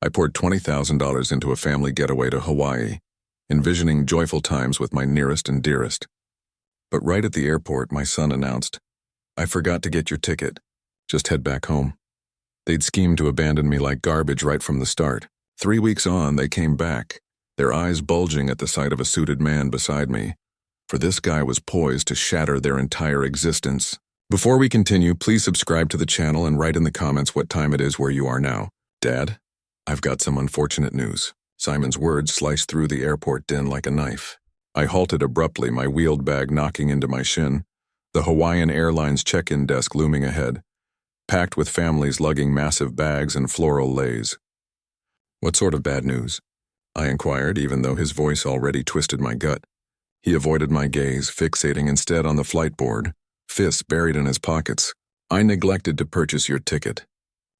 I poured $20,000 into a family getaway to Hawaii, envisioning joyful times with my nearest and dearest. But right at the airport, my son announced, "I forgot to get your ticket. Just head back home." They'd schemed to abandon me like garbage right from the start. 3 weeks on, they came back, their eyes bulging at the sight of a suited man beside me, for this guy was poised to shatter their entire existence. Before we continue, please subscribe to the channel and write in the comments what time it is where you are now. Dad, I've got some unfortunate news. Simon's words sliced through the airport din like a knife. I halted abruptly, my wheeled bag knocking into my shin, the Hawaiian Airlines check-in desk looming ahead, packed with families lugging massive bags and floral leis. "What sort of bad news?" I inquired, even though his voice already twisted my gut. He avoided my gaze, fixating instead on the flight board, fists buried in his pockets. "I neglected to purchase your ticket."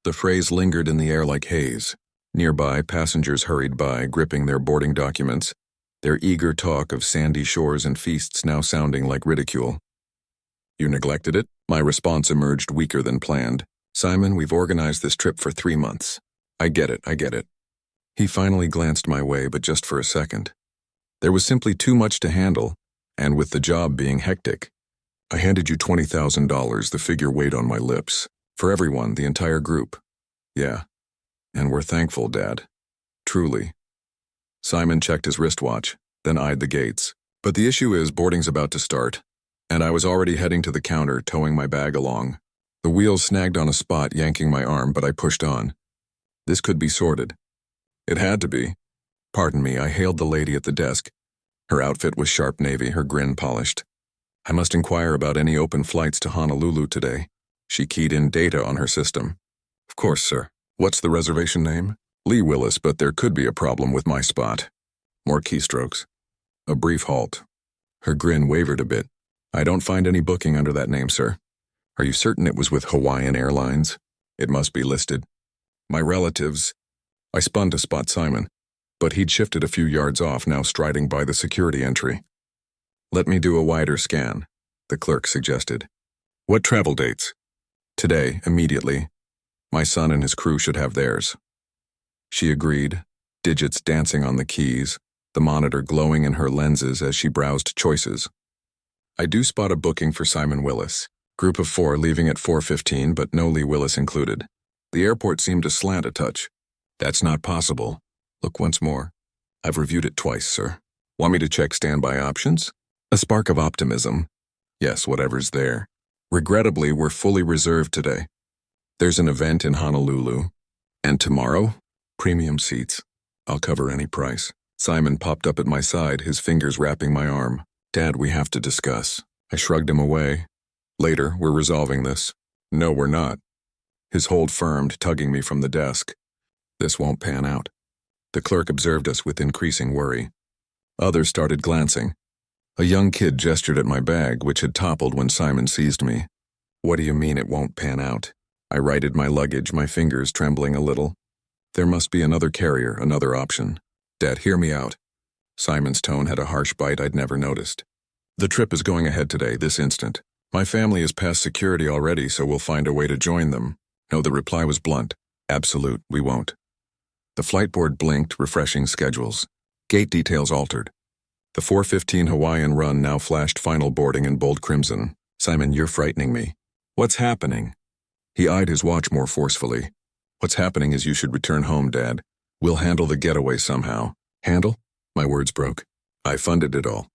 The phrase lingered in the air like haze. Nearby, passengers hurried by, gripping their boarding documents, their eager talk of sandy shores and feasts now sounding like ridicule. "You neglected it?" My response emerged weaker than planned. "Simon, we've organized this trip for 3 months. I get it. He finally glanced my way, but just for a second. There was simply too much to handle, and with the job being hectic. "I handed you $20,000, the figure weighed on my lips. For everyone, the entire group." "Yeah. And we're thankful, Dad. Truly." Simon checked his wristwatch, then eyed the gates. "But the issue is boarding's about to start." And I was already heading to the counter, towing my bag along. The wheels snagged on a spot, yanking my arm, but I pushed on. This could be sorted. It had to be. "Pardon me," I hailed the lady at the desk. Her outfit was sharp navy, her grin polished. "I must inquire about any open flights to Honolulu today." She keyed in data on her system. "Of course, sir. What's the reservation name?" "Lee Willis, but there could be a problem with my spot." More keystrokes. A brief halt. Her grin wavered a bit. "I don't find any booking under that name, sir." "Are you certain it was with Hawaiian Airlines?" "It must be listed." "My relatives." I spun to spot Simon, but he'd shifted a few yards off, now striding by the security entry. "Let me do a wider scan," the clerk suggested. "What travel dates?" "Today, immediately. My son and his crew should have theirs." She agreed, digits dancing on the keys, the monitor glowing in her lenses as she browsed choices. "I do spot a booking for Simon Willis. Group of 4 leaving at 4:15, but no Lee Willis included. The airport seemed to slant a touch." "That's not possible." "Look once more." "I've reviewed it twice, sir." "Want me to check standby options?" A spark of optimism. "Yes, whatever's there. Regrettably, we're fully reserved today. There's an event in Honolulu. And tomorrow? Premium seats. I'll cover any price." Simon popped up at my side, his fingers wrapping my arm. "Dad, we have to discuss." I shrugged him away. "Later, we're resolving this." "No, we're not." His hold firmed, tugging me from the desk. "This won't pan out." The clerk observed us with increasing worry. Others started glancing. A young kid gestured at my bag, which had toppled when Simon seized me. "What do you mean it won't pan out?" I righted my luggage, my fingers trembling a little. "There must be another carrier, another option." "Dad, hear me out." Simon's tone had a harsh bite I'd never noticed. "The trip is going ahead today, this instant. My family is past security already, so we'll find a way to join them." No, the reply was blunt. "Absolute, we won't." The flight board blinked, refreshing schedules. Gate details altered. The 4:15 Hawaiian run now flashed final boarding in bold crimson. "Simon, you're frightening me." "What's happening?" He eyed his watch more forcefully. "What's happening is you should return home, Dad. We'll handle the getaway somehow." "Handle?" My words broke. "I funded it all.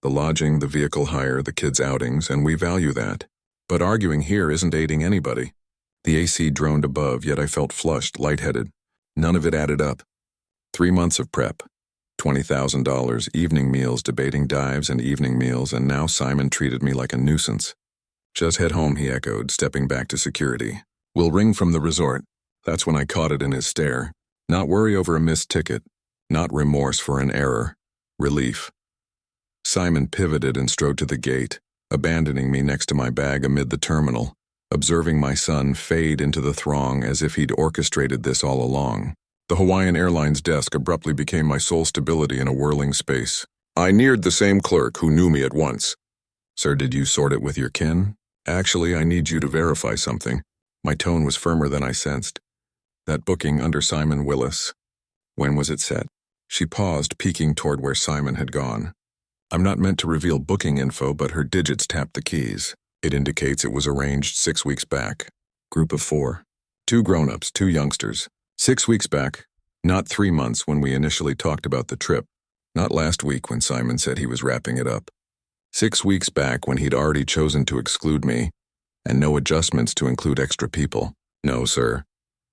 The lodging, the vehicle hire, the kids' outings, and we value that. But arguing here isn't aiding anybody." The AC droned above, yet I felt flushed, lightheaded. None of it added up. 3 months of prep. $20,000, evening meals, debating dives and evening meals, and now Simon treated me like a nuisance. "Just head home," he echoed, stepping back to security. "We'll ring from the resort." That's when I caught it in his stare. Not worry over a missed ticket. Not remorse for an error. Relief. Simon pivoted and strode to the gate, abandoning me next to my bag amid the terminal, observing my son fade into the throng as if he'd orchestrated this all along. The Hawaiian Airlines desk abruptly became my sole stability in a whirling space. I neared the same clerk who knew me at once. "Sir, did you sort it with your kin?" "Actually, I need you to verify something." My tone was firmer than I sensed. That booking under Simon Willis. When was it set? She paused, peeking toward where Simon had gone. I'm not meant to reveal booking info, but her digits tapped the keys. It indicates it was arranged 6 weeks back. Group of 4. 2 grown-ups, 2 youngsters. 6 weeks back. Not 3 months when we initially talked about the trip. Not last week when Simon said he was wrapping it up. 6 weeks back when he'd already chosen to exclude me, and no adjustments to include extra people. No, sir.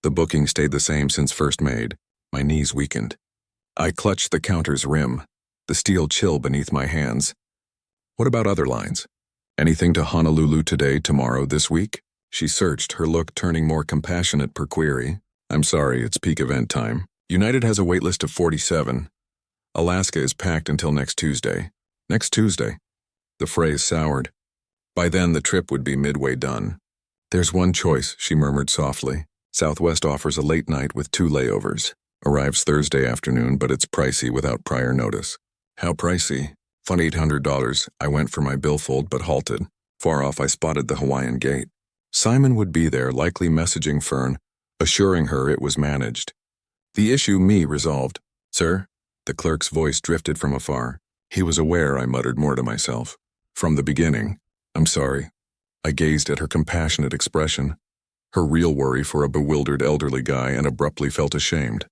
The booking stayed the same since first made. My knees weakened. I clutched the counter's rim, the steel chill beneath my hands. What about other lines? Anything to Honolulu today, tomorrow, this week? She searched, her look turning more compassionate per query. I'm sorry, it's peak event time. United has a waitlist of 47. Alaska is packed until next Tuesday. Next Tuesday. The phrase soured. By then, the trip would be midway done. There's one choice, she murmured softly. Southwest offers a late night with 2 layovers. Arrives Thursday afternoon, but it's pricey without prior notice. How pricey? Fun $800. I went for my billfold but halted. Far off I spotted the Hawaiian gate. Simon would be there, likely messaging Fern, assuring her it was managed. The issue me resolved. Sir? The clerk's voice drifted from afar. He was aware, I muttered more to myself. From the beginning. I'm sorry. I gazed at her compassionate expression, her real worry for a bewildered elderly guy, and abruptly felt ashamed.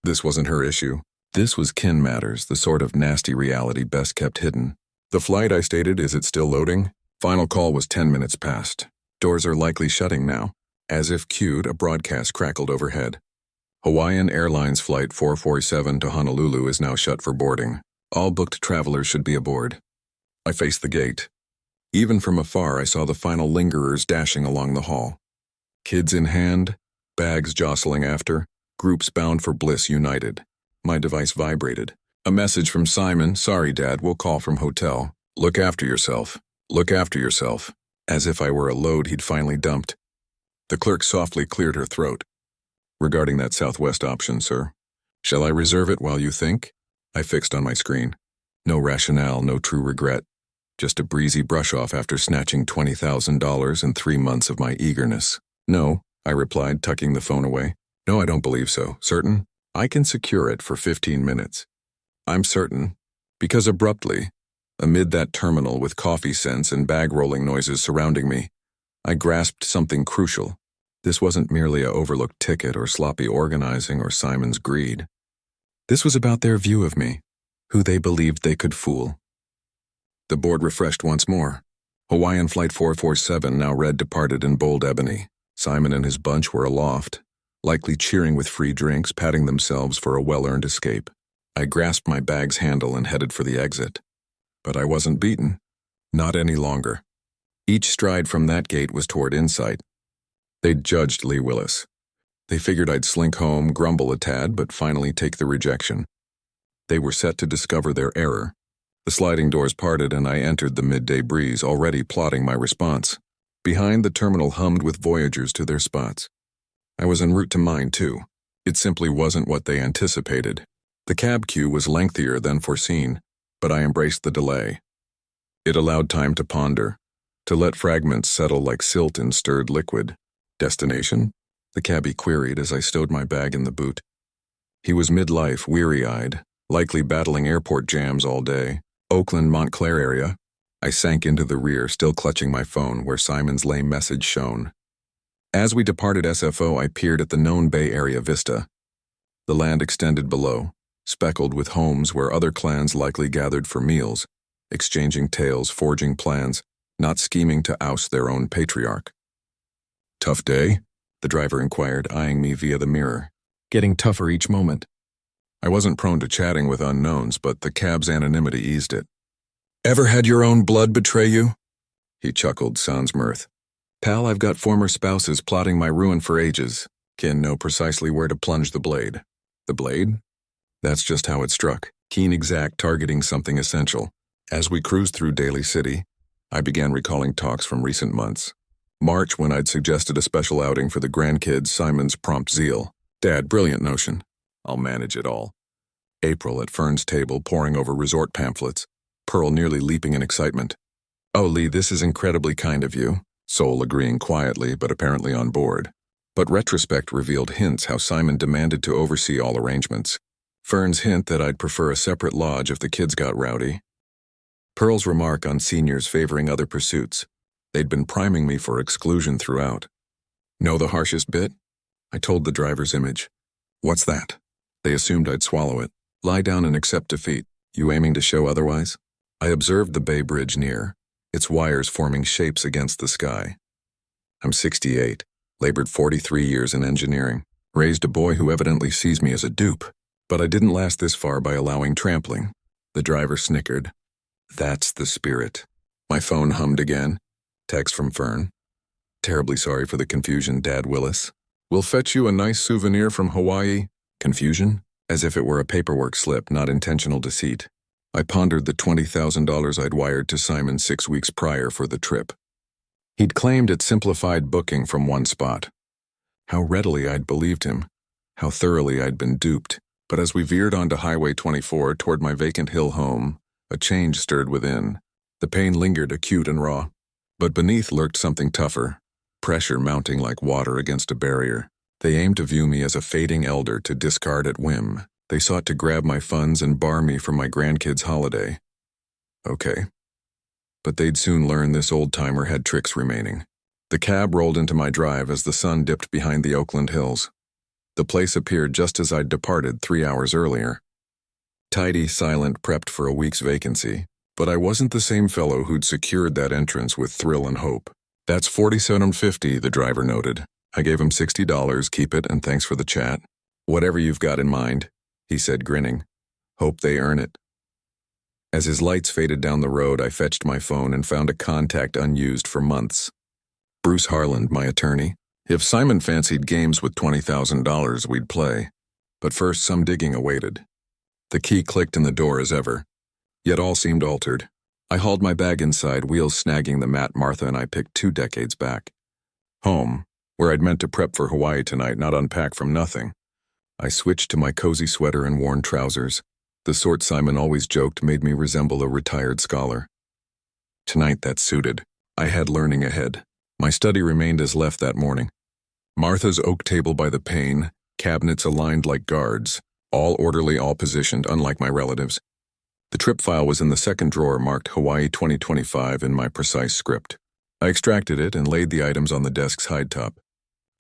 This wasn't her issue. This was kin matters, the sort of nasty reality best kept hidden. The flight, I stated, is it still loading? Final call was 10 minutes past. Doors are likely shutting now. As if cued, a broadcast crackled overhead. Hawaiian Airlines Flight 447 to Honolulu is now shut for boarding. All booked travelers should be aboard. I faced the gate. Even from afar, I saw the final lingerers dashing along the hall. Kids in hand, bags jostling after, groups bound for bliss united. My device vibrated. A message from Simon. Sorry, Dad, we'll call from hotel. Look after yourself. Look after yourself. As if I were a load he'd finally dumped. The clerk softly cleared her throat. Regarding that Southwest option, sir. Shall I reserve it while you think? I fixed on my screen. No rationale, no true regret. Just a breezy brush-off after snatching $20,000 and 3 months of my eagerness. No, I replied, tucking the phone away. No, I don't believe so. Certain? I can secure it for 15 minutes. I'm certain, because abruptly, amid that terminal with coffee scents and bag-rolling noises surrounding me, I grasped something crucial. This wasn't merely a overlooked ticket or sloppy organizing or Simon's greed. This was about their view of me, who they believed they could fool. The board refreshed once more. Hawaiian Flight 447 now read departed in bold ebony. Simon and his bunch were aloft, likely cheering with free drinks, patting themselves for a well-earned escape. I grasped my bag's handle and headed for the exit. But I wasn't beaten. Not any longer. Each stride from that gate was toward insight. They'd judged Lee Willis. They figured I'd slink home, grumble a tad, but finally take the rejection. They were set to discover their error. The sliding doors parted and I entered the midday breeze, already plotting my response. Behind, the terminal hummed with voyagers to their spots. I was en route to mine, too. It simply wasn't what they anticipated. The cab queue was lengthier than foreseen, but I embraced the delay. It allowed time to ponder, to let fragments settle like silt in stirred liquid. Destination? The cabbie queried as I stowed my bag in the boot. He was midlife, weary-eyed, likely battling airport jams all day. Oakland, Montclair area. I sank into the rear, still clutching my phone, where Simon's lame message shone. As we departed SFO, I peered at the known Bay Area vista. The land extended below, speckled with homes where other clans likely gathered for meals, exchanging tales, forging plans, not scheming to oust their own patriarch. Tough day? The driver inquired, eyeing me via the mirror. Getting tougher each moment. I wasn't prone to chatting with unknowns, but the cab's anonymity eased it. Ever had your own blood betray you? He chuckled, sans mirth. Pal, I've got former spouses plotting my ruin for ages. Kin know precisely where to plunge the blade. The blade? That's just how it struck, keen, exact, targeting something essential. As we cruised through Daly City, I began recalling talks from recent months. March, when I'd suggested a special outing for the grandkids, Simon's prompt zeal. Dad, brilliant notion. I'll manage it all. April, at Fern's table, poring over resort pamphlets. Pearl nearly leaping in excitement. Oh, Lee, this is incredibly kind of you. Sol agreeing quietly, but apparently on board. But retrospect revealed hints how Simon demanded to oversee all arrangements. Fern's hint that I'd prefer a separate lodge if the kids got rowdy. Pearl's remark on seniors favoring other pursuits. They'd been priming me for exclusion throughout. Know the harshest bit? I told the driver's image. What's that? They assumed I'd swallow it. Lie down and accept defeat. You aiming to show otherwise? I observed the Bay Bridge near, its wires forming shapes against the sky. I'm 68, labored 43 years in engineering, raised a boy who evidently sees me as a dupe. But I didn't last this far by allowing trampling. The driver snickered. That's the spirit. My phone hummed again. Text from Fern. Terribly sorry for the confusion, Dad Willis. We'll fetch you a nice souvenir from Hawaii. Confusion? As if it were a paperwork slip, not intentional deceit. I pondered the $20,000 I'd wired to Simon 6 weeks prior for the trip. He'd claimed it simplified booking from one spot. How readily I'd believed him. How thoroughly I'd been duped. But as we veered onto Highway 24 toward my vacant hill home, a change stirred within. The pain lingered acute and raw. But beneath lurked something tougher, pressure mounting like water against a barrier. They aimed to view me as a fading elder to discard at whim. They sought to grab my funds and bar me from my grandkids' holiday. Okay. But they'd soon learn this old-timer had tricks remaining. The cab rolled into my drive as the sun dipped behind the Oakland hills. The place appeared just as I'd departed 3 hours earlier. Tidy, silent, prepped for a week's vacancy, but I wasn't the same fellow who'd secured that entrance with thrill and hope. That's $47.50, the driver noted. I gave him $60, keep it, and thanks for the chat. Whatever you've got in mind, he said, grinning. Hope they earn it. As his lights faded down the road, I fetched my phone and found a contact unused for months. Bruce Harland, my attorney. If Simon fancied games with $20,000, we'd play. But first, some digging awaited. The key clicked in the door as ever. Yet all seemed altered. I hauled my bag inside, wheels snagging the mat Martha and I picked 2 decades back. Home, where I'd meant to prep for Hawaii tonight, not unpack from nothing. I switched to my cozy sweater and worn trousers. The sort Simon always joked made me resemble a retired scholar. Tonight that suited. I had learning ahead. My study remained as left that morning. Martha's oak table by the pane, cabinets aligned like guards, all orderly, all positioned, unlike my relatives. The trip file was in the second drawer marked Hawaii 2025 in my precise script. I extracted it and laid the items on the desk's hide top.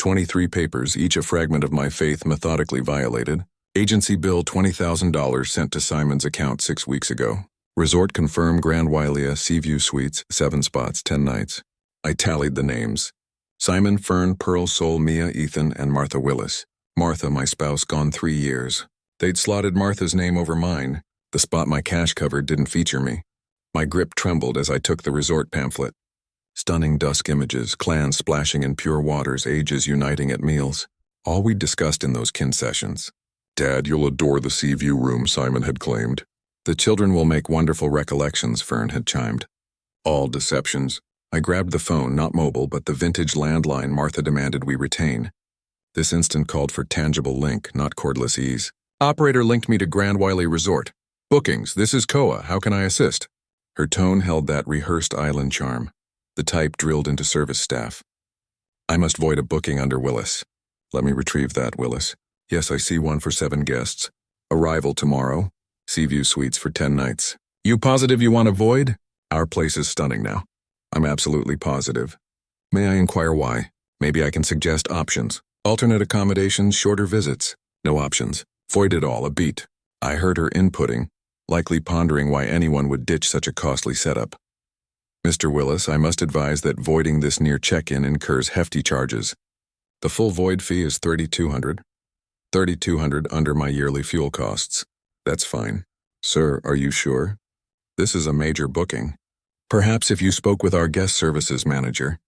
23 papers, each a fragment of my faith methodically violated. Agency bill $20,000 sent to Simon's account 6 weeks ago. Resort confirmed Grand Wailea Seaview Suites, 7 spots, 10 nights. I tallied the names. Simon, Fern, Pearl, Sol, Mia, Ethan, and Martha Willis. Martha, my spouse, gone 3 years. They'd slotted Martha's name over mine. The spot my cash covered didn't feature me. My grip trembled as I took the resort pamphlet. Stunning dusk images, clans splashing in pure waters, ages uniting at meals. All we'd discussed in those kin sessions. Dad, you'll adore the Seaview room, Simon had claimed. The children will make wonderful recollections, Fern had chimed. All deceptions. I grabbed the phone, not mobile, but the vintage landline Martha demanded we retain. This instant called for tangible link, not cordless ease. Operator linked me to Grand Wailea Resort. Bookings, this is Koa, how can I assist? Her tone held that rehearsed island charm. The type drilled into service staff. I must void a booking under Willis. Let me retrieve that, Willis. Yes, I see one for 7 guests. Arrival tomorrow. Seaview Suites for 10 nights. You positive you want to void? Our place is stunning now. I'm absolutely positive. May I inquire why? Maybe I can suggest options. Alternate accommodations, shorter visits. No options. Void it all, a beat. I heard her inputting, likely pondering why anyone would ditch such a costly setup. Mr. Willis, I must advise that voiding this near check-in incurs hefty charges. The full void fee is $3,200. $3,200 under my yearly fuel costs. That's fine. Sir, are you sure? This is a major booking. Perhaps if you spoke with our guest services manager.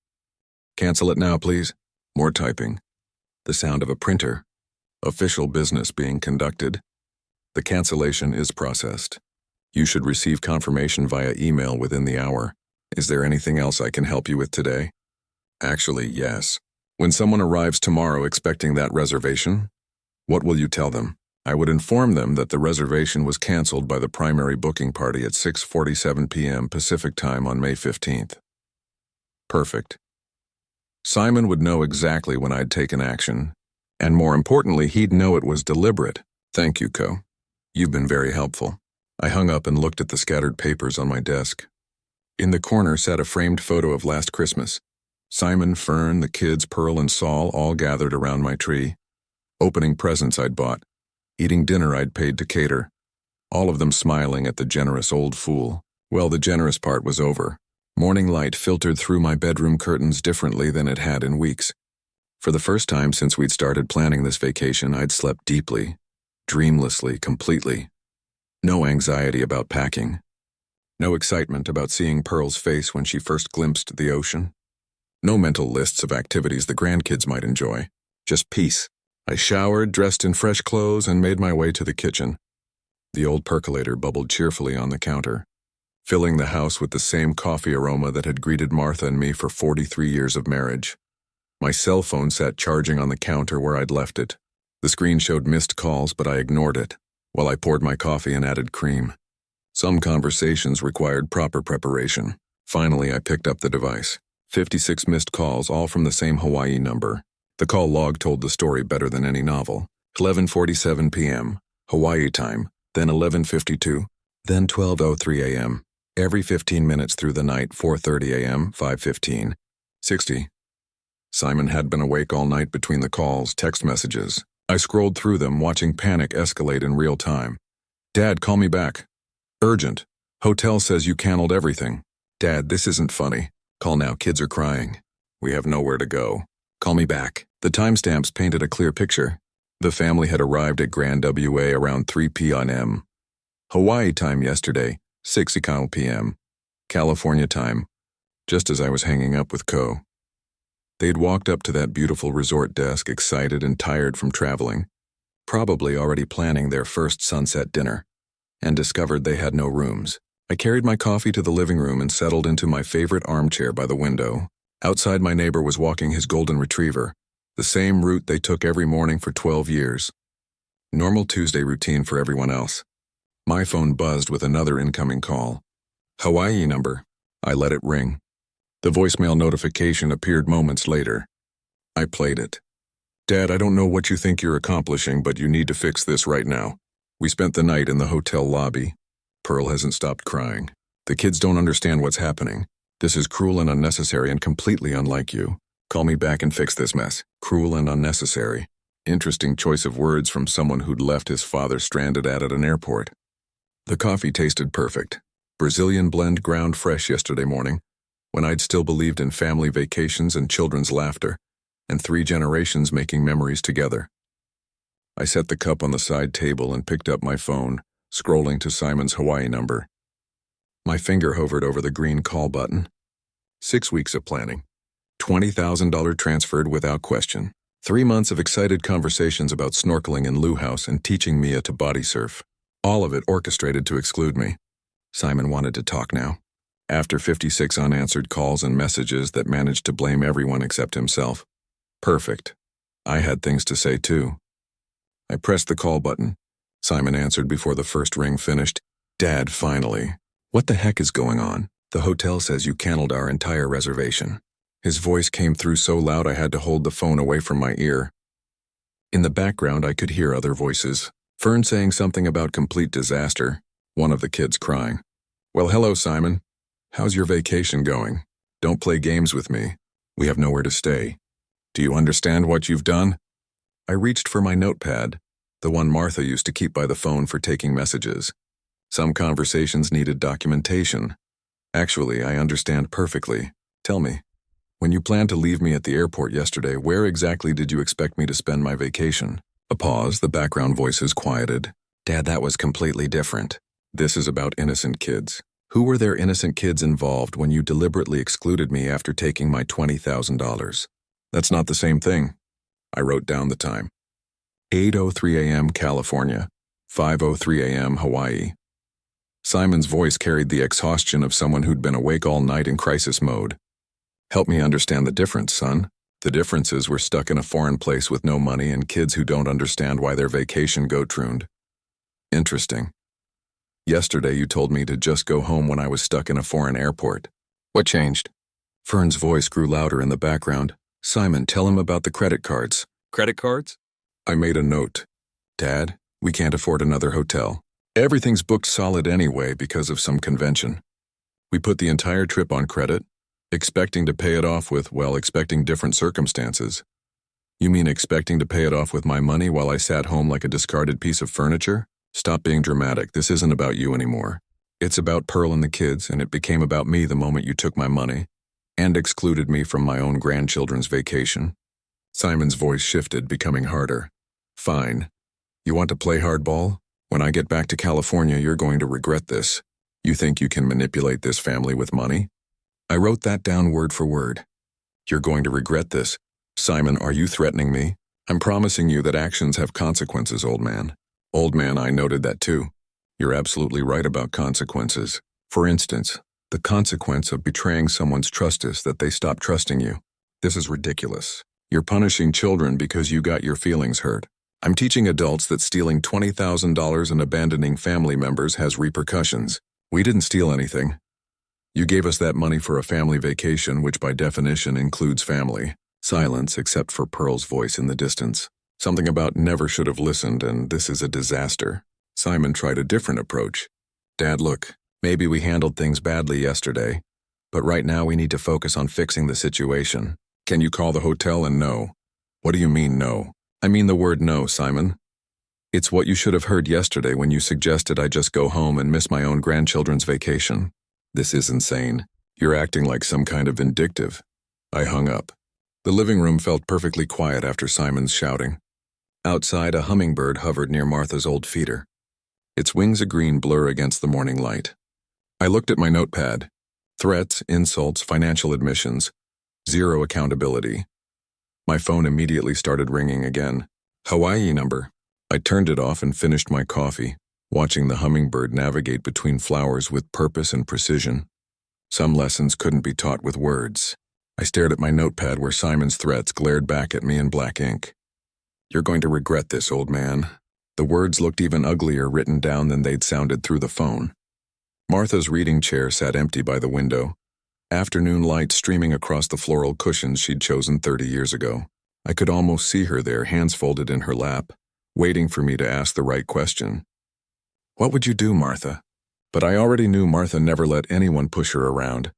Cancel it now, please. More typing. The sound of a printer. Official business being conducted. The cancellation is processed. You should receive confirmation via email within the hour. Is there anything else I can help you with today? Actually, yes. When someone arrives tomorrow expecting that reservation, what will you tell them? I would inform them that the reservation was canceled by the primary booking party at 6:47 p.m. Pacific Time on May 15th. Perfect. Simon would know exactly when I'd taken action. And more importantly, he'd know it was deliberate. Thank you, Co. You've been very helpful. I hung up and looked at the scattered papers on my desk. In the corner sat a framed photo of last Christmas. Simon, Fern, the kids, Pearl, and Saul all gathered around my tree. Opening presents I'd bought. Eating dinner I'd paid to cater. All of them smiling at the generous old fool. Well, the generous part was over. Morning light filtered through my bedroom curtains differently than it had in weeks. For the first time since we'd started planning this vacation, I'd slept deeply, dreamlessly, completely. No anxiety about packing. No excitement about seeing Pearl's face when she first glimpsed the ocean. No mental lists of activities the grandkids might enjoy. Just peace. I showered, dressed in fresh clothes, and made my way to the kitchen. The old percolator bubbled cheerfully on the counter, filling the house with the same coffee aroma that had greeted Martha and me for 43 years of marriage. My cell phone sat charging on the counter where I'd left it. The screen showed missed calls, but I ignored it, while I poured my coffee and added cream. Some conversations required proper preparation. Finally, I picked up the device. 56 missed calls, all from the same Hawaii number. The call log told the story better than any novel. 11:47 p.m., Hawaii time, then 11:52, then 12:03 a.m. Every 15 minutes through the night, 4:30 a.m., 5:15, 60. Simon had been awake all night between the calls, text messages. I scrolled through them, watching panic escalate in real time. Dad, call me back. Urgent. Hotel says you canceled everything. Dad, this isn't funny. Call now, kids are crying. We have nowhere to go. Call me back. The timestamps painted a clear picture. The family had arrived at Grand WA around 3 p.m. Hawaii time yesterday, 6 p.m. California time, just as I was hanging up with Co. They'd walked up to that beautiful resort desk, excited and tired from traveling, probably already planning their first sunset dinner, and discovered they had no rooms. I carried my coffee to the living room and settled into my favorite armchair by the window. Outside, my neighbor was walking his golden retriever, the same route they took every morning for 12 years. Normal Tuesday routine for everyone else. My phone buzzed with another incoming call. Hawaii number. I let it ring. The voicemail notification appeared moments later. I played it. Dad, I don't know what you think you're accomplishing, but you need to fix this right now. We spent the night in the hotel lobby. Pearl hasn't stopped crying. The kids don't understand what's happening. This is cruel and unnecessary and completely unlike you. Call me back and fix this mess. Cruel and unnecessary. Interesting choice of words from someone who'd left his father stranded at an airport. The coffee tasted perfect. Brazilian blend ground fresh yesterday morning, when I'd still believed in family vacations and children's laughter, and 3 generations making memories together. I set the cup on the side table and picked up my phone, scrolling to Simon's Hawaii number. My finger hovered over the green call button. 6 weeks of planning. $20,000 transferred without question. 3 months of excited conversations about snorkeling in luau and teaching Mia to body surf. All of it orchestrated to exclude me. Simon wanted to talk now. After 56 unanswered calls and messages that managed to blame everyone except himself. Perfect. I had things to say too. I pressed the call button. Simon answered before the first ring finished. Dad, finally. What the heck is going on? The hotel says you canceled our entire reservation. His voice came through so loud I had to hold the phone away from my ear. In the background I could hear other voices. Fern saying something about complete disaster. One of the kids crying. Well, hello, Simon. How's your vacation going? Don't play games with me. We have nowhere to stay. Do you understand what you've done? I reached for my notepad, the one Martha used to keep by the phone for taking messages. Some conversations needed documentation. Actually, I understand perfectly. Tell me, when you planned to leave me at the airport yesterday, where exactly did you expect me to spend my vacation? A pause, the background voices quieted. Dad, that was completely different. This is about innocent kids. Who were their innocent kids involved when you deliberately excluded me after taking my $20,000? That's not the same thing. I wrote down the time. 8:03 a.m. California, 5:03 a.m. Hawaii. Simon's voice carried the exhaustion of someone who'd been awake all night in crisis mode. Help me understand the difference, son. The difference is we're stuck in a foreign place with no money and kids who don't understand why their vacation go-trooned. Interesting. Yesterday you told me to just go home when I was stuck in a foreign airport. What changed? Fern's voice grew louder in the background. Simon, tell him about the credit cards. Credit cards? I made a note. Dad, we can't afford another hotel. Everything's booked solid anyway because of some convention. We put the entire trip on credit, expecting to pay it off with, well, expecting different circumstances. You mean expecting to pay it off with my money while I sat home like a discarded piece of furniture? Stop being dramatic. This isn't about you anymore. It's about Pearl and the kids, and it became about me the moment you took my money and excluded me from my own grandchildren's vacation. Simon's voice shifted, becoming harder. Fine. You want to play hardball? When I get back to California, you're going to regret this. You think you can manipulate this family with money? I wrote that down word for word. You're going to regret this. Simon, are you threatening me? I'm promising you that actions have consequences, old man. Old man, I noted that too. You're absolutely right about consequences. For instance, the consequence of betraying someone's trust is that they stop trusting you. This is ridiculous. You're punishing children because you got your feelings hurt. I'm teaching adults that stealing $20,000 and abandoning family members has repercussions. We didn't steal anything. You gave us that money for a family vacation, which by definition includes family. Silence, except for Pearl's voice in the distance. Something about never should have listened, and this is a disaster. Simon tried a different approach. Dad, look, maybe we handled things badly yesterday, but right now we need to focus on fixing the situation. Can you call the hotel and no? What do you mean no? I mean the word no, Simon. It's what you should have heard yesterday when you suggested I just go home and miss my own grandchildren's vacation. This is insane. You're acting like some kind of vindictive. I hung up. The living room felt perfectly quiet after Simon's shouting. Outside, a hummingbird hovered near Martha's old feeder, its wings a green blur against the morning light. I looked at my notepad. Threats, insults, financial admissions. Zero accountability. My phone immediately started ringing again. Hawaii number. I turned it off and finished my coffee, watching the hummingbird navigate between flowers with purpose and precision. Some lessons couldn't be taught with words. I stared at my notepad where Simon's threats glared back at me in black ink. You're going to regret this, old man. The words looked even uglier written down than they'd sounded through the phone. Martha's reading chair sat empty by the window, afternoon light streaming across the floral cushions she'd chosen 30 years ago. I could almost see her there, hands folded in her lap, waiting for me to ask the right question. What would you do, Martha? But I already knew Martha never let anyone push her around.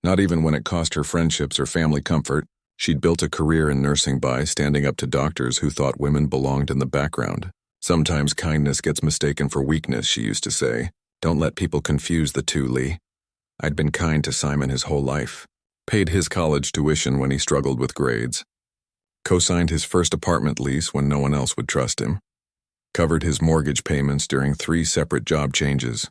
Not even when it cost her friendships or family comfort. She'd built a career in nursing by standing up to doctors who thought women belonged in the background. Sometimes kindness gets mistaken for weakness, she used to say. Don't let people confuse the two, Lee. I'd been kind to Simon his whole life. Paid his college tuition when he struggled with grades. Co-signed his first apartment lease when no one else would trust him. Covered his mortgage payments during 3 separate job changes.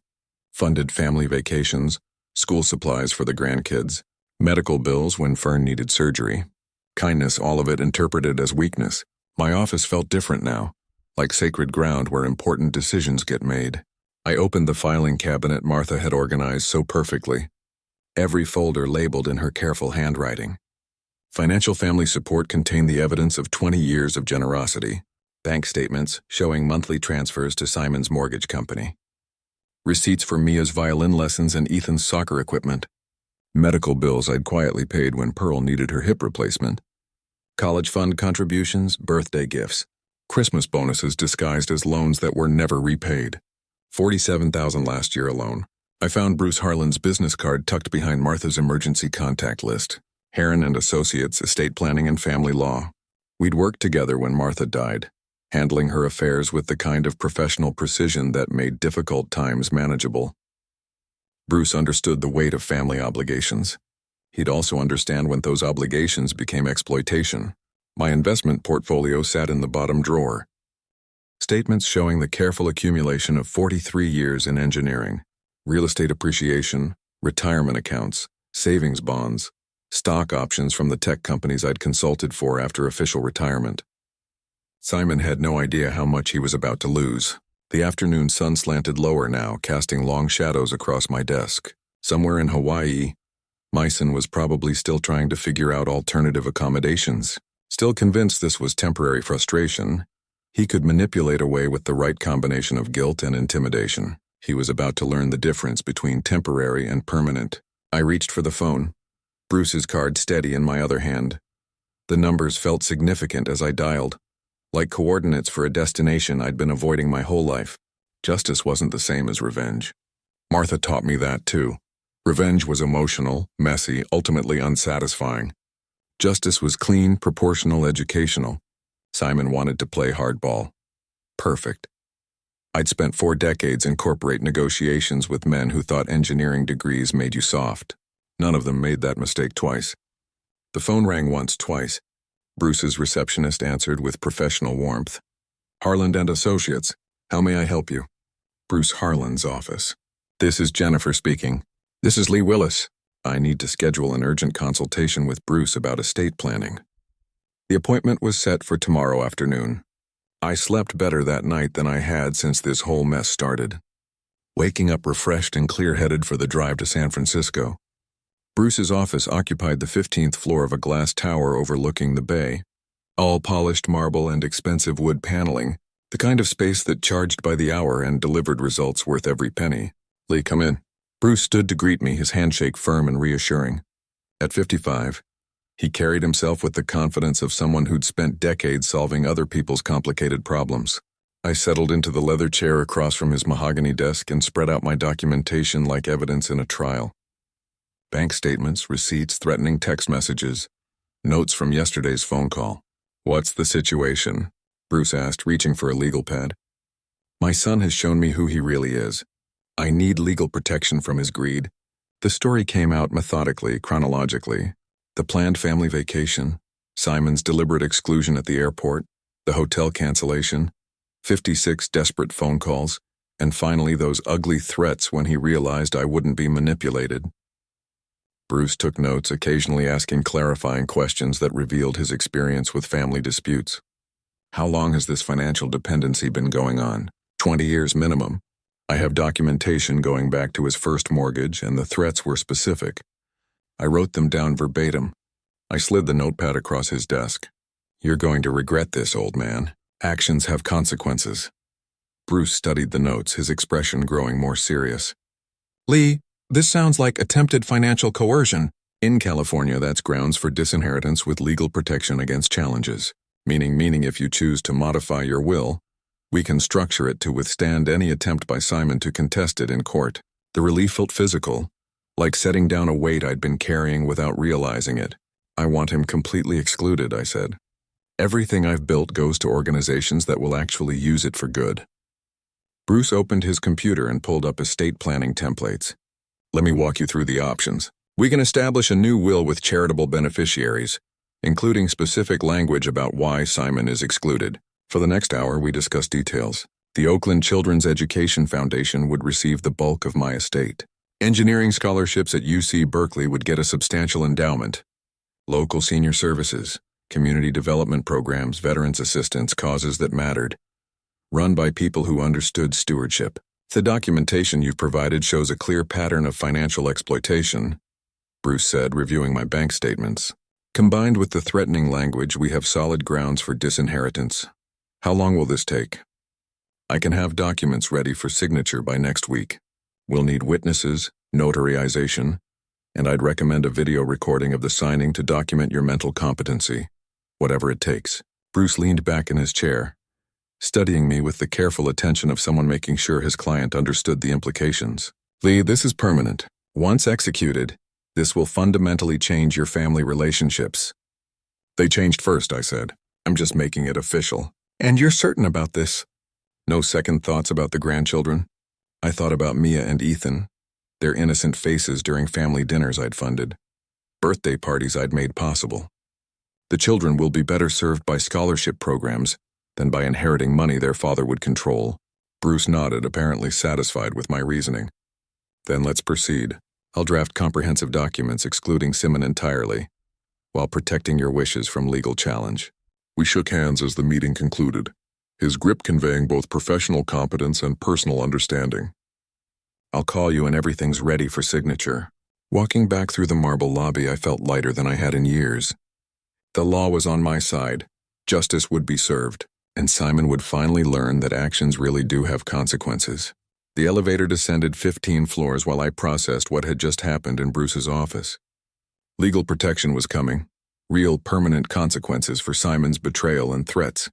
Funded family vacations, school supplies for the grandkids, medical bills when Fern needed surgery. Kindness, all of it interpreted as weakness. My office felt different now, like sacred ground where important decisions get made. I opened the filing cabinet Martha had organized so perfectly, every folder labeled in her careful handwriting. Financial family support contained the evidence of 20 years of generosity. Bank statements showing monthly transfers to Simon's mortgage company. Receipts for Mia's violin lessons and Ethan's soccer equipment. Medical bills I'd quietly paid when Pearl needed her hip replacement. College fund contributions, birthday gifts. Christmas bonuses disguised as loans that were never repaid. $47,000 last year alone. I found Bruce Harlan's business card tucked behind Martha's emergency contact list. Heron and Associates, Estate Planning and Family Law. We'd worked together when Martha died, handling her affairs with the kind of professional precision that made difficult times manageable. Bruce understood the weight of family obligations. He'd also understand when those obligations became exploitation. My investment portfolio sat in the bottom drawer. Statements showing the careful accumulation of 43 years in engineering, real estate appreciation, retirement accounts, savings bonds, stock options from the tech companies I'd consulted for after official retirement. Simon had no idea how much he was about to lose. The afternoon sun slanted lower now, casting long shadows across my desk. Somewhere in Hawaii, Myson was probably still trying to figure out alternative accommodations. Still convinced this was temporary frustration, he could manipulate away with the right combination of guilt and intimidation. He was about to learn the difference between temporary and permanent. I reached for the phone, Bruce's card steady in my other hand. The numbers felt significant as I dialed, like coordinates for a destination I'd been avoiding my whole life. Justice wasn't the same as revenge. Martha taught me that too. Revenge was emotional, messy, ultimately unsatisfying. Justice was clean, proportional, educational. Simon wanted to play hardball. Perfect. I'd spent 4 decades in corporate negotiations with men who thought engineering degrees made you soft. None of them made that mistake twice. The phone rang once, twice. Bruce's receptionist answered with professional warmth. Harland and Associates, how may I help you? Bruce Harland's office. This is Jennifer speaking. This is Lee Willis. I need to schedule an urgent consultation with Bruce about estate planning. The appointment was set for tomorrow afternoon. I slept better that night than I had since this whole mess started. Waking up refreshed and clear-headed for the drive to San Francisco. Bruce's office occupied the 15th floor of a glass tower overlooking the bay. All polished marble and expensive wood paneling, the kind of space that charged by the hour and delivered results worth every penny. Lee, come in. Bruce stood to greet me, his handshake firm and reassuring. At 55, he carried himself with the confidence of someone who'd spent decades solving other people's complicated problems. I settled into the leather chair across from his mahogany desk and spread out my documentation like evidence in a trial. Bank statements, receipts, threatening text messages, notes from yesterday's phone call. What's the situation? Bruce asked, reaching for a legal pad. My son has shown me who he really is. I need legal protection from his greed. The story came out methodically, chronologically. The planned family vacation, Simon's deliberate exclusion at the airport, the hotel cancellation, 56 desperate phone calls, and finally those ugly threats when he realized I wouldn't be manipulated. Bruce took notes, occasionally asking clarifying questions that revealed his experience with family disputes. How long has this financial dependency been going on? 20 years minimum. I have documentation going back to his first mortgage, and the threats were specific. I wrote them down verbatim. I slid the notepad across his desk. You're going to regret this, old man. Actions have consequences. Bruce studied the notes, his expression growing more serious. Lee, this sounds like attempted financial coercion. In California, that's grounds for disinheritance with legal protection against challenges. Meaning if you choose to modify your will, we can structure it to withstand any attempt by Simon to contest it in court. The relief felt physical, like setting down a weight I'd been carrying without realizing it. I want him completely excluded, I said. Everything I've built goes to organizations that will actually use it for good. Bruce opened his computer and pulled up estate planning templates. Let me walk you through the options. We can establish a new will with charitable beneficiaries, including specific language about why Simon is excluded. For the next hour, we discuss details. The Oakland Children's Education Foundation would receive the bulk of my estate. Engineering scholarships at UC Berkeley would get a substantial endowment. Local senior services, community development programs, veterans assistance, causes that mattered. Run by people who understood stewardship. The documentation you've provided shows a clear pattern of financial exploitation, Bruce said, reviewing my bank statements. Combined with the threatening language, we have solid grounds for disinheritance. How long will this take? I can have documents ready for signature by next week. We'll need witnesses, notarization, and I'd recommend a video recording of the signing to document your mental competency. Whatever it takes. Bruce leaned back in his chair, studying me with the careful attention of someone making sure his client understood the implications. Lee, this is permanent. Once executed, this will fundamentally change your family relationships. They changed first, I said. I'm just making it official. And you're certain about this? No second thoughts about the grandchildren? I thought about Mia and Ethan, their innocent faces during family dinners I'd funded, birthday parties I'd made possible. The children will be better served by scholarship programs than by inheriting money their father would control. Bruce nodded, apparently satisfied with my reasoning. Then let's proceed. I'll draft comprehensive documents excluding Simon entirely, while protecting your wishes from legal challenge. We shook hands as the meeting concluded, his grip conveying both professional competence and personal understanding. I'll call you when everything's ready for signature. Walking back through the marble lobby, I felt lighter than I had in years. The law was on my side, justice would be served, and Simon would finally learn that actions really do have consequences. The elevator descended 15 floors while I processed what had just happened in Bruce's office. Legal protection was coming. real permanent consequences for Simon's betrayal and threats.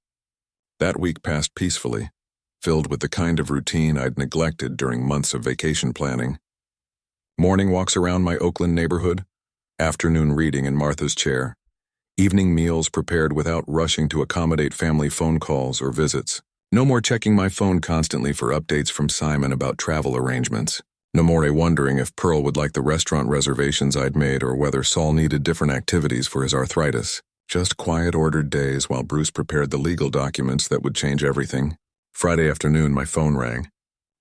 That week passed peacefully, filled with the kind of routine I'd neglected during months of vacation planning. Morning walks around my Oakland neighborhood, afternoon reading in Martha's chair, evening meals prepared without rushing to accommodate family phone calls or visits. No more checking my phone constantly for updates from Simon about travel arrangements. No more wondering if Pearl would like the restaurant reservations I'd made or whether Saul needed different activities for his arthritis. Just quiet, ordered days while Bruce prepared the legal documents that would change everything. Friday afternoon, my phone rang.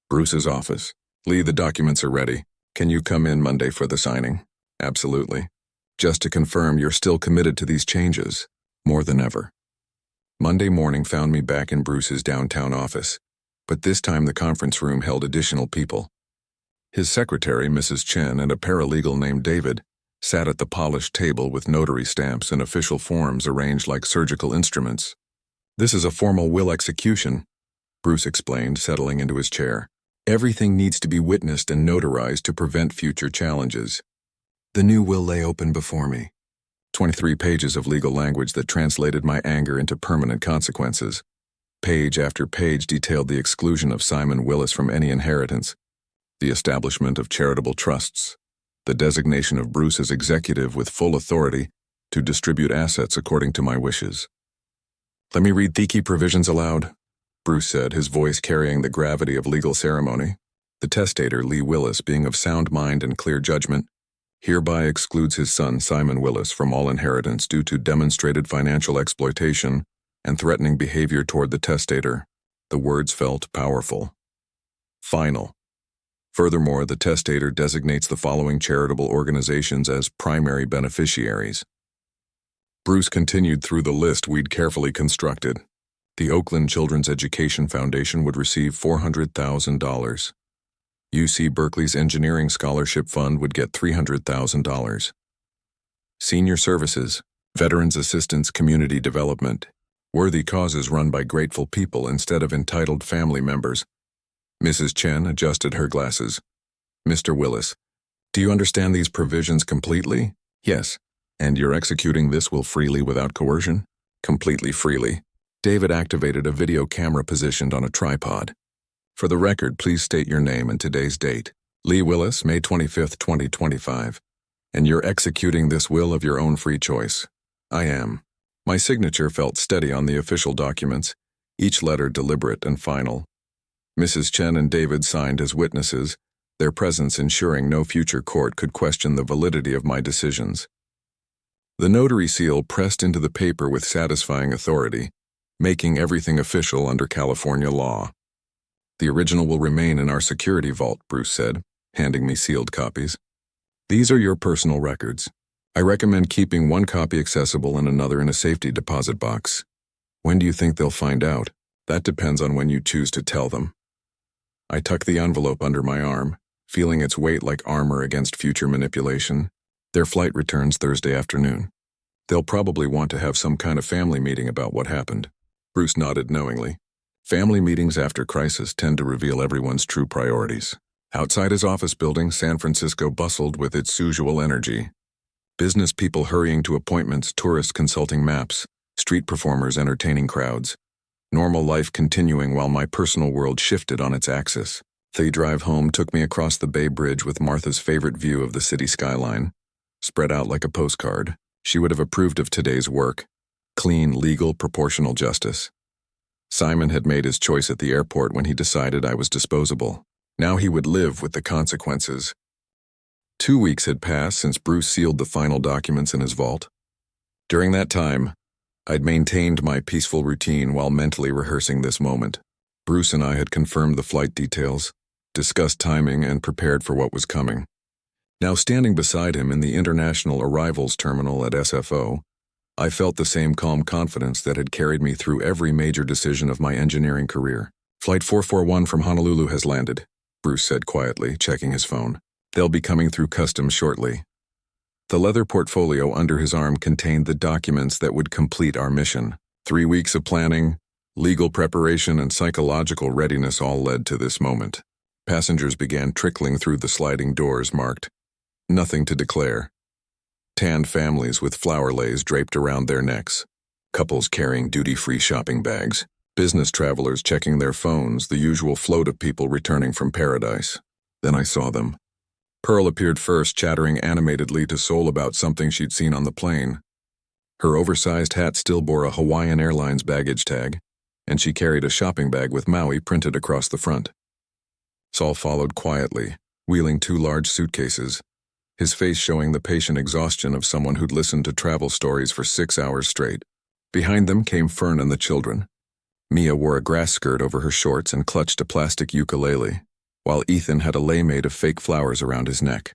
Bruce's office. "Lee, the documents are ready. Can you come in Monday for the signing?" "Absolutely. Just to confirm, you're still committed to these changes." "More than ever." Monday morning found me back in Bruce's downtown office, but this time the conference room held additional people. His secretary, Mrs. Chen, and a paralegal named David sat at the polished table with notary stamps and official forms arranged like surgical instruments. "This is a formal will execution," Bruce explained, settling into his chair. "Everything needs to be witnessed and notarized to prevent future challenges." The new will lay open before me. 23 pages of legal language that translated my anger into permanent consequences. Page after page detailed the exclusion of Simon Willis from any inheritance, the establishment of charitable trusts, the designation of Bruce as executive with full authority to distribute assets according to my wishes. "Let me read the key provisions aloud," Bruce said, his voice carrying the gravity of legal ceremony. "The testator, Lee Willis, being of sound mind and clear judgment, hereby excludes his son, Simon Willis, from all inheritance due to demonstrated financial exploitation and threatening behavior toward the testator." The words felt powerful. Final. Furthermore, the testator designates the following charitable organizations as primary beneficiaries. Bruce continued through the list we'd carefully constructed. The Oakland Children's Education Foundation would receive $400,000. UC Berkeley's Engineering Scholarship Fund would get $300,000. Senior Services, Veterans Assistance Community Development, worthy causes run by grateful people instead of entitled family members. Mrs. Chen adjusted her glasses. "Mr. Willis, do you understand these provisions completely?" "Yes." "And you're executing this will freely without coercion?" "Completely freely." David activated a video camera positioned on a tripod. "For the record, please state your name and today's date." "Lee Willis, May 25th, 2025. "And you're executing this will of your own free choice?" "I am." My signature felt steady on the official documents, each letter deliberate and final. Mrs. Chen and David signed as witnesses, their presence ensuring no future court could question the validity of my decisions. The notary seal pressed into the paper with satisfying authority, making everything official under California law. "The original will remain in our security vault," Bruce said, handing me sealed copies. "These are your personal records. I recommend keeping one copy accessible and another in a safety deposit box. When do you think they'll find out? That depends on when you choose to tell them." I tucked the envelope under my arm, feeling its weight like armor against future manipulation. "Their flight returns Thursday afternoon. They'll probably want to have some kind of family meeting about what happened." Bruce nodded knowingly. Family meetings after crisis tend to reveal everyone's true priorities. Outside his office building, San Francisco bustled with its usual energy. Business people hurrying to appointments, tourists consulting maps, street performers entertaining crowds. Normal life continuing while my personal world shifted on its axis. The drive home took me across the Bay Bridge with Martha's favorite view of the city skyline, spread out like a postcard. She would have approved of today's work. Clean, legal, proportional justice. Simon had made his choice at the airport when he decided I was disposable. Now he would live with the consequences. 2 weeks had passed since Bruce sealed the final documents in his vault. During that time, I'd maintained my peaceful routine while mentally rehearsing this moment. Bruce and I had confirmed the flight details, discussed timing, and prepared for what was coming. Now standing beside him in the International Arrivals Terminal at SFO, I felt the same calm confidence that had carried me through every major decision of my engineering career. "Flight 441 from Honolulu has landed," Bruce said quietly, checking his phone. "They'll be coming through customs shortly." The leather portfolio under his arm contained the documents that would complete our mission. 3 weeks of planning, legal preparation, and psychological readiness all led to this moment. Passengers began trickling through the sliding doors marked, "Nothing to declare." Tanned families with flower leis draped around their necks, couples carrying duty-free shopping bags, business travelers checking their phones, the usual float of people returning from paradise. Then I saw them. Pearl appeared first, chattering animatedly to Sol about something she'd seen on the plane. Her oversized hat still bore a Hawaiian Airlines baggage tag, and she carried a shopping bag with Maui printed across the front. Sol followed quietly, wheeling 2 large suitcases, his face showing the patient exhaustion of someone who'd listened to travel stories for 6 hours straight. Behind them came Fern and the children. Mia wore a grass skirt over her shorts and clutched a plastic ukulele, while Ethan had a lei made of fake flowers around his neck.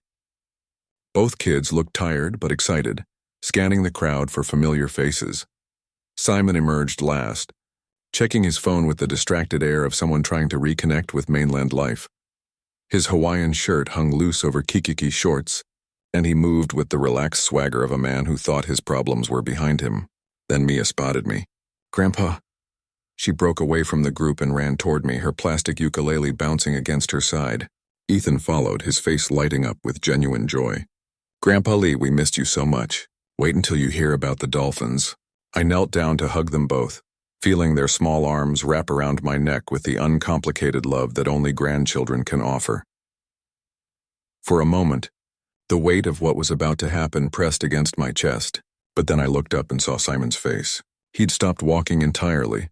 Both kids looked tired but excited, scanning the crowd for familiar faces. Simon emerged last, checking his phone with the distracted air of someone trying to reconnect with mainland life. His Hawaiian shirt hung loose over kikiki shorts, and he moved with the relaxed swagger of a man who thought his problems were behind him. Then Mia spotted me. "Grandpa." She broke away from the group and ran toward me, her plastic ukulele bouncing against her side. Ethan followed, his face lighting up with genuine joy. "Grandpa Lee, we missed you so much. Wait until you hear about the dolphins." I knelt down to hug them both, feeling their small arms wrap around my neck with the uncomplicated love that only grandchildren can offer. For a moment, the weight of what was about to happen pressed against my chest, but then I looked up and saw Simon's face. He'd stopped walking entirely,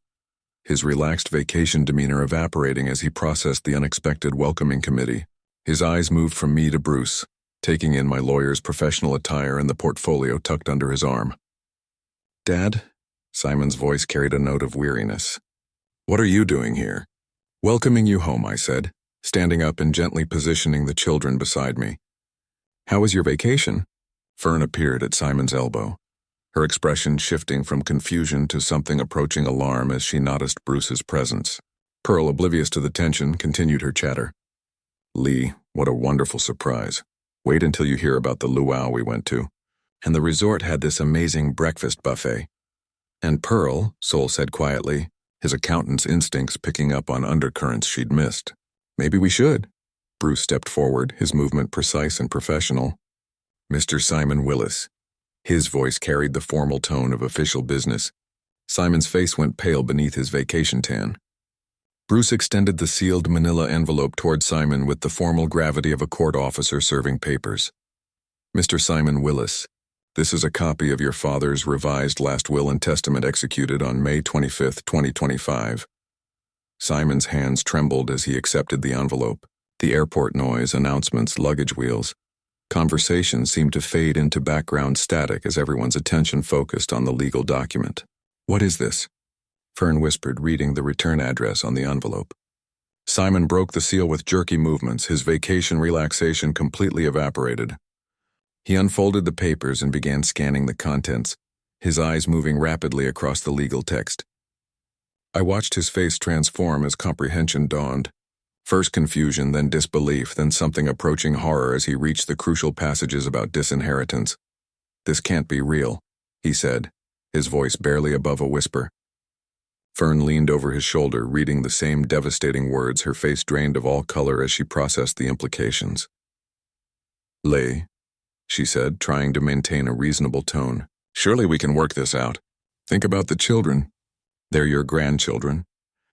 his relaxed vacation demeanor evaporating as he processed the unexpected welcoming committee. His eyes moved from me to Bruce, taking in my lawyer's professional attire and the portfolio tucked under his arm. "Dad?" Simon's voice carried a note of weariness. "What are you doing here?" "Welcoming you home," I said, standing up and gently positioning the children beside me. "How was your vacation?" Fern appeared at Simon's elbow, her expression shifting from confusion to something approaching alarm as she noticed Bruce's presence. Pearl, oblivious to the tension, continued her chatter. "Lee, what a wonderful surprise. Wait until you hear about the luau we went to. And the resort had this amazing breakfast buffet." "And Pearl," Sol said quietly, his accountant's instincts picking up on undercurrents she'd missed. "Maybe we should." Bruce stepped forward, his movement precise and professional. "Mr. Simon Willis." His voice carried the formal tone of official business. Simon's face went pale beneath his vacation tan. Bruce extended the sealed manila envelope toward Simon with the formal gravity of a court officer serving papers. "Mr. Simon Willis, this is a copy of your father's revised last will and testament executed on May 25, 2025. Simon's hands trembled as he accepted the envelope. The airport noise, announcements, luggage wheels. Conversation seemed to fade into background static as everyone's attention focused on the legal document. "What is this?" Fern whispered, reading the return address on the envelope. Simon broke the seal with jerky movements, his vacation relaxation completely evaporated. He unfolded the papers and began scanning the contents, his eyes moving rapidly across the legal text. I watched his face transform as comprehension dawned. First confusion, then disbelief, then something approaching horror as he reached the crucial passages about disinheritance. "This can't be real," he said, his voice barely above a whisper. Fern leaned over his shoulder, reading the same devastating words, her face drained of all color as she processed the implications. "Lei," she said, trying to maintain a reasonable tone. "Surely we can work this out. Think about the children. They're your grandchildren."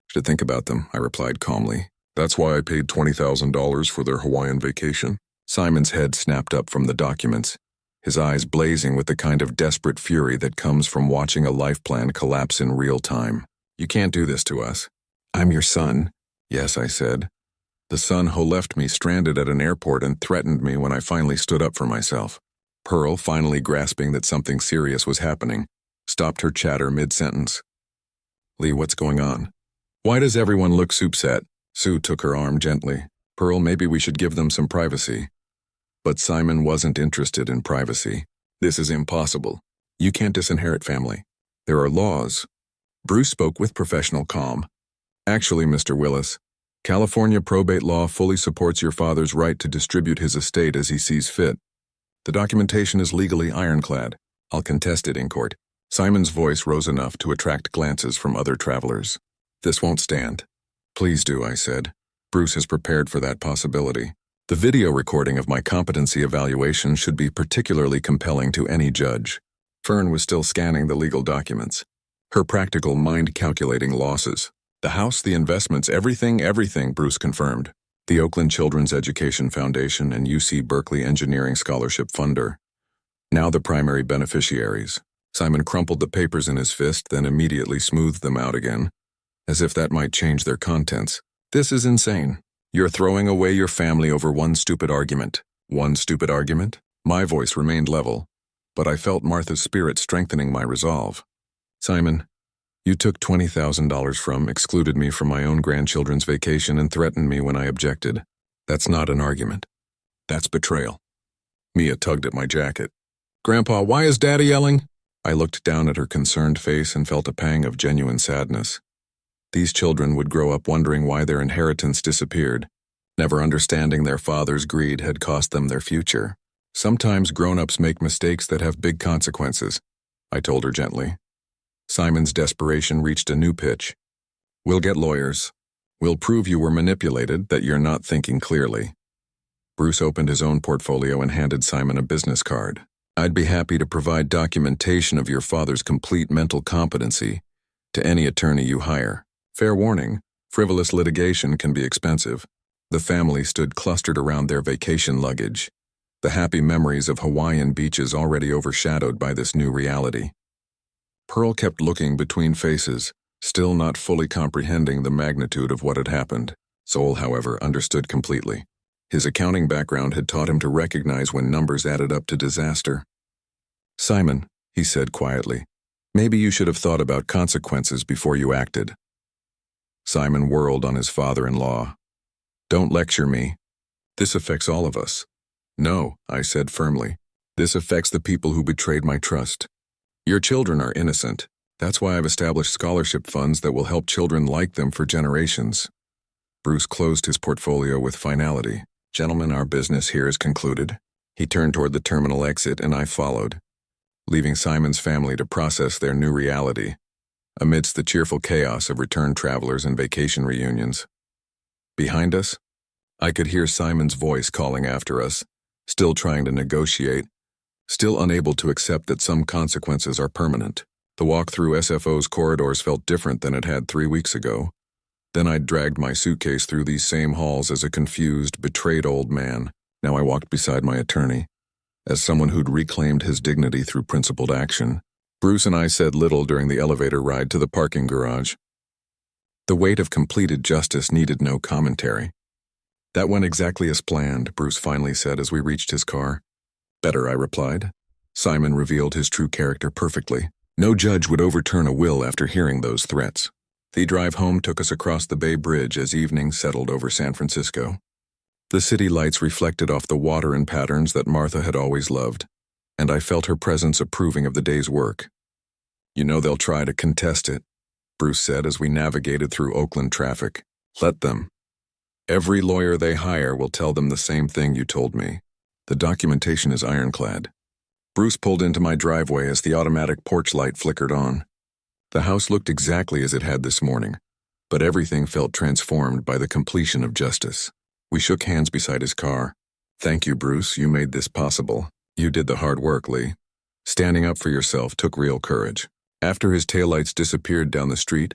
"Should think about them," I replied calmly. "That's why I paid $20,000 for their Hawaiian vacation." Simon's head snapped up from the documents, his eyes blazing with the kind of desperate fury that comes from watching a life plan collapse in real time. "You can't do this to us." "I'm your son." "Yes," I said. "The son who left me stranded at an airport and threatened me when I finally stood up for myself." Pearl, finally grasping that something serious was happening, stopped her chatter mid-sentence. "Lee, what's going on? Why does everyone look upset?" Sue took her arm gently. "Pearl, maybe we should give them some privacy." But Simon wasn't interested in privacy. "This is impossible. You can't disinherit family. There are laws." Bruce spoke with professional calm. "Actually, Mr. Willis, California probate law fully supports your father's right to distribute his estate as he sees fit. The documentation is legally ironclad. I'll contest it in court." Simon's voice rose enough to attract glances from other travelers. "This won't stand." "Please do," I said. "Bruce has prepared for that possibility." The video recording of my competency evaluation should be particularly compelling to any judge. Fern was still scanning the legal documents, her practical mind calculating losses. The house, the investments, everything, Bruce confirmed. The Oakland Children's Education Foundation and UC Berkeley Engineering Scholarship Funder. Now the primary beneficiaries. Simon crumpled the papers in his fist, then immediately smoothed them out again, as if that might change their contents. This is insane. You're throwing away your family over one stupid argument. One stupid argument? My voice remained level, but I felt Martha's spirit strengthening my resolve. Simon, you took $20,000 excluded me from my own grandchildren's vacation and threatened me when I objected. That's not an argument. That's betrayal. Mia tugged at my jacket. Grandpa, why is Daddy yelling? I looked down at her concerned face and felt a pang of genuine sadness. These children would grow up wondering why their inheritance disappeared, never understanding their father's greed had cost them their future. Sometimes grown-ups make mistakes that have big consequences, I told her gently. Simon's desperation reached a new pitch. We'll get lawyers. We'll prove you were manipulated, that you're not thinking clearly. Bruce opened his own portfolio and handed Simon a business card. I'd be happy to provide documentation of your father's complete mental competency to any attorney you hire. Fair warning, frivolous litigation can be expensive. The family stood clustered around their vacation luggage, the happy memories of Hawaiian beaches already overshadowed by this new reality. Pearl kept looking between faces, still not fully comprehending the magnitude of what had happened. Sol, however, understood completely. His accounting background had taught him to recognize when numbers added up to disaster. Simon, he said quietly, maybe you should have thought about consequences before you acted. Simon whirled on his father-in-law. Don't lecture me. This affects all of us. No, I said firmly. This affects the people who betrayed my trust. Your children are innocent. That's why I've established scholarship funds that will help children like them for generations. Bruce closed his portfolio with finality. Gentlemen, our business here is concluded. He turned toward the terminal exit and I followed, leaving Simon's family to process their new reality, amidst the cheerful chaos of returned travelers and vacation reunions. Behind us, I could hear Simon's voice calling after us, still trying to negotiate, still unable to accept that some consequences are permanent. The walk through SFO's corridors felt different than it had 3 weeks ago. Then I'd dragged my suitcase through these same halls as a confused, betrayed old man. Now I walked beside my attorney, as someone who'd reclaimed his dignity through principled action. Bruce and I said little during the elevator ride to the parking garage. The weight of completed justice needed no commentary. That went exactly as planned, Bruce finally said as we reached his car. Better, I replied. Simon revealed his true character perfectly. No judge would overturn a will after hearing those threats. The drive home took us across the Bay Bridge as evening settled over San Francisco. The city lights reflected off the water in patterns that Martha had always loved, and I felt her presence approving of the day's work. You know they'll try to contest it, Bruce said as we navigated through Oakland traffic. Let them. Every lawyer they hire will tell them the same thing you told me. The documentation is ironclad. Bruce pulled into my driveway as the automatic porch light flickered on. The house looked exactly as it had this morning, but everything felt transformed by the completion of justice. We shook hands beside his car. Thank you, Bruce. You made this possible. You did the hard work, Lee. Standing up for yourself took real courage. After his taillights disappeared down the street,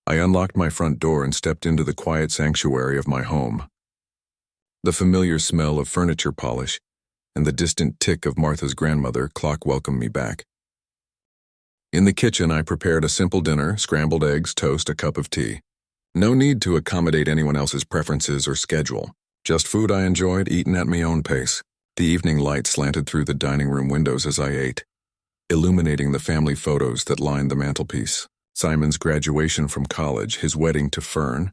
I unlocked my front door and stepped into the quiet sanctuary of my home. The familiar smell of furniture polish and the distant tick of Martha's grandmother clock welcomed me back. In the kitchen, I prepared a simple dinner, scrambled eggs, toast, a cup of tea. No need to accommodate anyone else's preferences or schedule. Just food I enjoyed, eaten at my own pace. The evening light slanted through the dining room windows as I ate, illuminating the family photos that lined the mantelpiece. Simon's graduation from college, his wedding to Fern,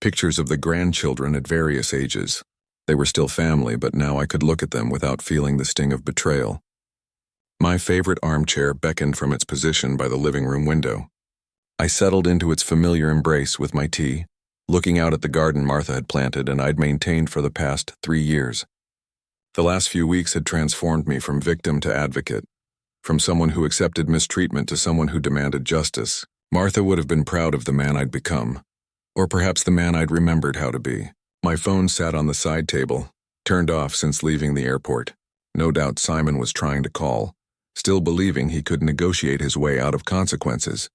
pictures of the grandchildren at various ages. They were still family, but now I could look at them without feeling the sting of betrayal. My favorite armchair beckoned from its position by the living room window. I settled into its familiar embrace with my tea, looking out at the garden Martha had planted and I'd maintained for the past 3 years. The last few weeks had transformed me from victim to advocate, from someone who accepted mistreatment to someone who demanded justice. Martha would have been proud of the man I'd become, or perhaps the man I'd remembered how to be. My phone sat on the side table, Turned off since leaving the airport. No doubt Simon was trying to call, still believing he could negotiate his way out of consequences.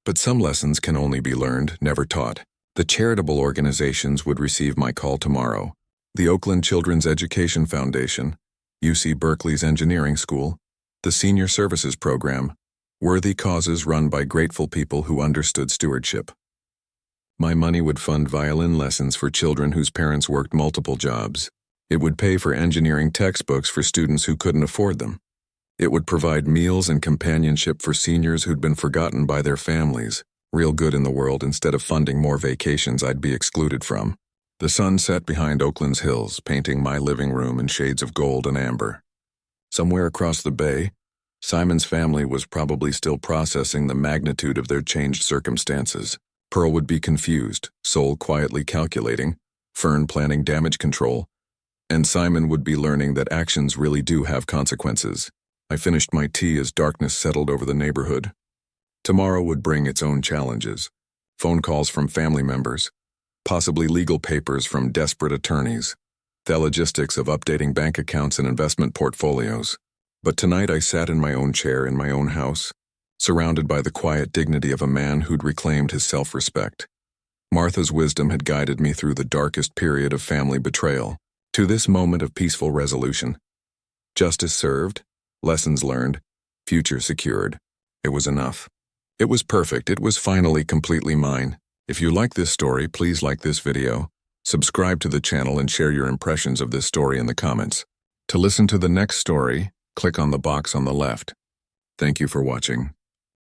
But some lessons can only be learned, never taught. The charitable organizations would receive my call tomorrow. The Oakland Children's Education Foundation, UC Berkeley's Engineering School, the Senior Services Program, worthy causes run by grateful people who understood stewardship. My money would fund violin lessons for children whose parents worked multiple jobs. It would pay for engineering textbooks for students who couldn't afford them. It would provide meals and companionship for seniors who'd been forgotten by their families. Real good in the world instead of funding more vacations I'd be excluded from. The sun set behind Oakland's hills, painting my living room in shades of gold and amber. Somewhere across the bay, Simon's family was probably still processing the magnitude of their changed circumstances. Pearl would be confused, Sol quietly calculating, Fern planning damage control, and Simon would be learning that actions really do have consequences. I finished my tea as darkness settled over the neighborhood. Tomorrow would bring its own challenges. Phone calls from family members, possibly legal papers from desperate attorneys, the logistics of updating bank accounts and investment portfolios. But tonight I sat in my own chair in my own house, surrounded by the quiet dignity of a man who'd reclaimed his self-respect. Martha's wisdom had guided me through the darkest period of family betrayal, to this moment of peaceful resolution. Justice served, lessons learned, future secured. It was enough. It was perfect. It was finally completely mine. If you like this story, please like this video, subscribe to the channel and share your impressions of this story in the comments. To listen to the next story, click on the box on the left. Thank you for watching.